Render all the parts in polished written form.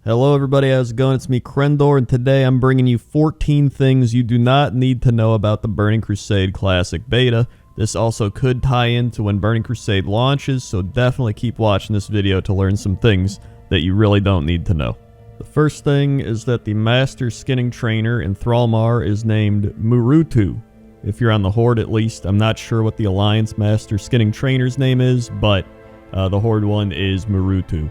Hello everybody, how's it going? It's me, Crendor, and today I'm bringing you 14 things you do not need to know about the Burning Crusade Classic Beta. This also could tie into when Burning Crusade launches, so definitely keep watching this video to learn some things that you really don't need to know. The first thing is that the Master Skinning Trainer in Thrallmar is named Murutu. If you're on the Horde at least, I'm not sure what the Alliance Master Skinning Trainer's name is, but the Horde one is Murutu.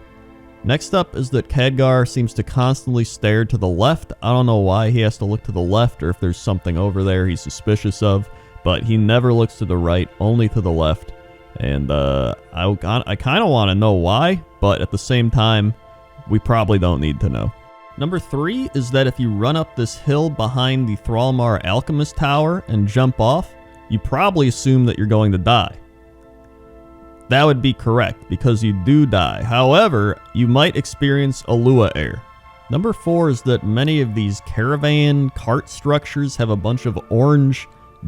Next up is that Khadgar seems to constantly stare to the left. I don't know why he has to look to the left or if there's something over there he's suspicious of, but he never looks to the right, only to the left. And I kind of want to know why, but at the same time, we probably don't need to know. Number 3 is that if you run up this hill behind the Thrallmar Alchemist Tower and jump off, you probably assume that you're going to die. That would be correct, because you do die. However, you might experience a Lua air. Number 4 is that many of these caravan cart structures have a bunch of orange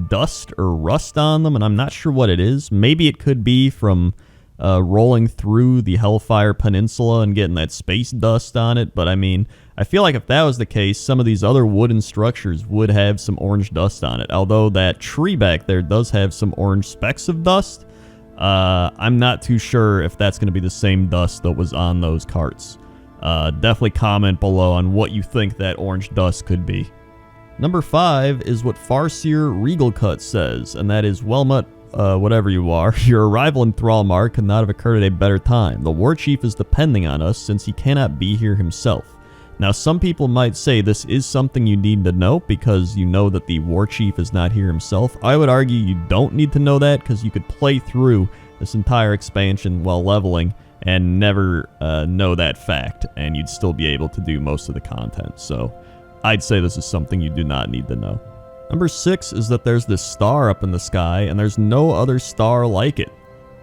dust or rust on them, and I'm not sure what it is. Maybe it could be from rolling through the Hellfire Peninsula and getting that space dust on it, but I mean, I feel like if that was the case, some of these other wooden structures would have some orange dust on it, although that tree back there does have some orange specks of dust. I'm not too sure if that's going to be the same dust that was on those carts. Definitely comment below on what you think that orange dust could be. Number 5 is what Farseer Regalcut says, and that is, Wellmut, whatever you are, your arrival in Thrallmar could not have occurred at a better time. The War Chief is depending on us since he cannot be here himself. Now, some people might say this is something you need to know because you know that the War Chief is not here himself. I would argue you don't need to know that because you could play through this entire expansion while leveling and never know that fact, and you'd still be able to do most of the content. So I'd say this is something you do not need to know. Number 6 is that there's this star up in the sky, and there's no other star like it.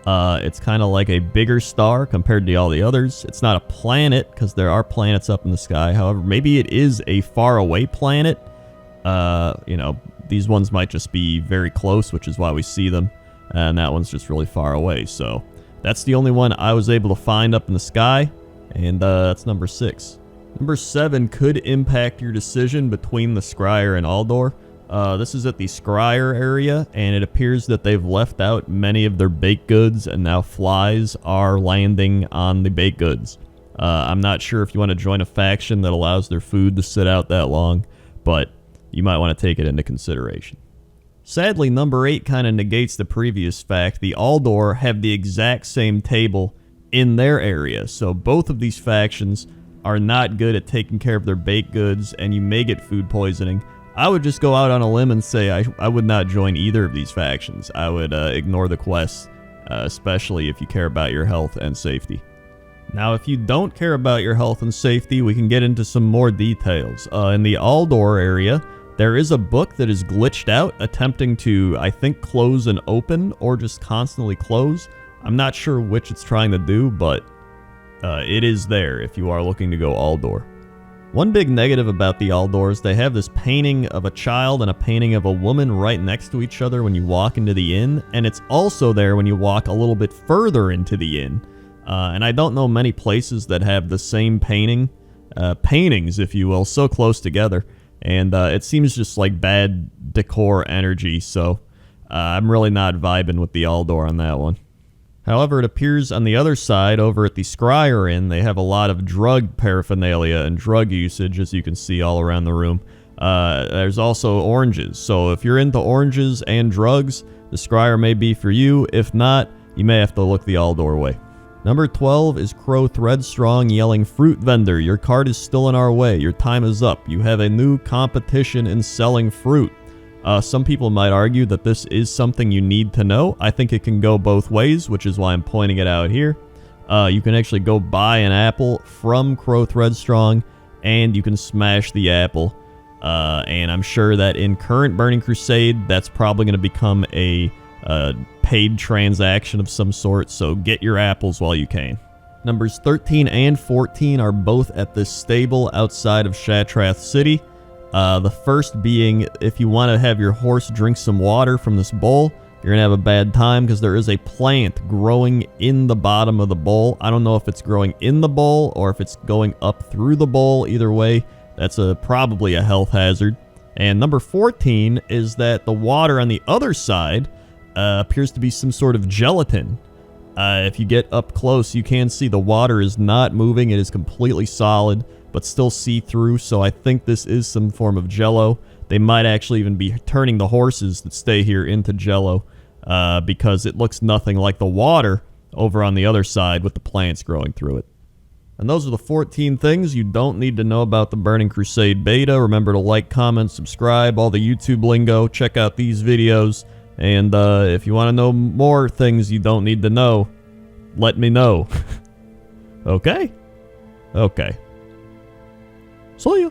It's kind of like a bigger star compared to all the others. It's not a planet, because there are planets up in the sky. However, maybe it is a faraway planet. You know, these ones might just be very close, which is why we see them. And that one's just really far away. So that's the only one I was able to find up in the sky. And that's number 6. Number 7 could impact your decision between the Scryer and Aldor. This is at the Scryer area, and it appears that they've left out many of their baked goods, and now flies are landing on the baked goods. I'm not sure if you want to join a faction that allows their food to sit out that long, but you might want to take it into consideration. Sadly, number 8 kind of negates the previous fact. The Aldor have the exact same table in their area, so both of these factions are not good at taking care of their baked goods, and you may get food poisoning. I would just go out on a limb and say I would not join either of these factions. I would ignore the quests, especially if you care about your health and safety. Now, if you don't care about your health and safety, we can get into some more details. In the Aldor area, there is a book that is glitched out, attempting to, I think, close and open, or just constantly close. I'm not sure which it's trying to do, but it is there if you are looking to go Aldor. One big negative about the Aldors, they have this painting of a child and a painting of a woman right next to each other when you walk into the inn, and it's also there when you walk a little bit further into the inn. And I don't know many places that have the same paintings, if you will, so close together. And it seems just like bad decor energy, so I'm really not vibing with the Aldor on that one. However, it appears on the other side, over at the Scryer Inn, they have a lot of drug paraphernalia and drug usage, as you can see all around the room. There's also oranges, so if you're into oranges and drugs, the Scryer may be for you. If not, you may have to look the Aldor way. Number 12 is Crow Threadstrong yelling, "Fruit vendor, your cart is still in our way. Your time is up. You have a new competition in selling fruit." Some people might argue that this is something you need to know. I think it can go both ways, which is why I'm pointing it out here. You can actually go buy an apple from Crow Threadstrong, and you can smash the apple. And I'm sure that in current Burning Crusade, that's probably going to become a paid transaction of some sort, so get your apples while you can. Numbers 13 and 14 are both at this stable outside of Shattrath City. The first being, if you want to have your horse drink some water from this bowl, you're going to have a bad time because there is a plant growing in the bottom of the bowl. I don't know if it's growing in the bowl or if it's going up through the bowl. Either way, that's probably a health hazard. And number 14 is that the water on the other side appears to be some sort of gelatin. If you get up close, you can see the water is not moving. It is completely solid, but still see-through, so I think this is some form of jello. They might actually even be turning the horses that stay here into jello, because it looks nothing like the water over on the other side with the plants growing through it. And those are the 14 things you don't need to know about the Burning Crusade beta. Remember to like, comment, subscribe, all the YouTube lingo. Check out these videos. And if you want to know more things you don't need to know, let me know. Okay? Okay. See ya.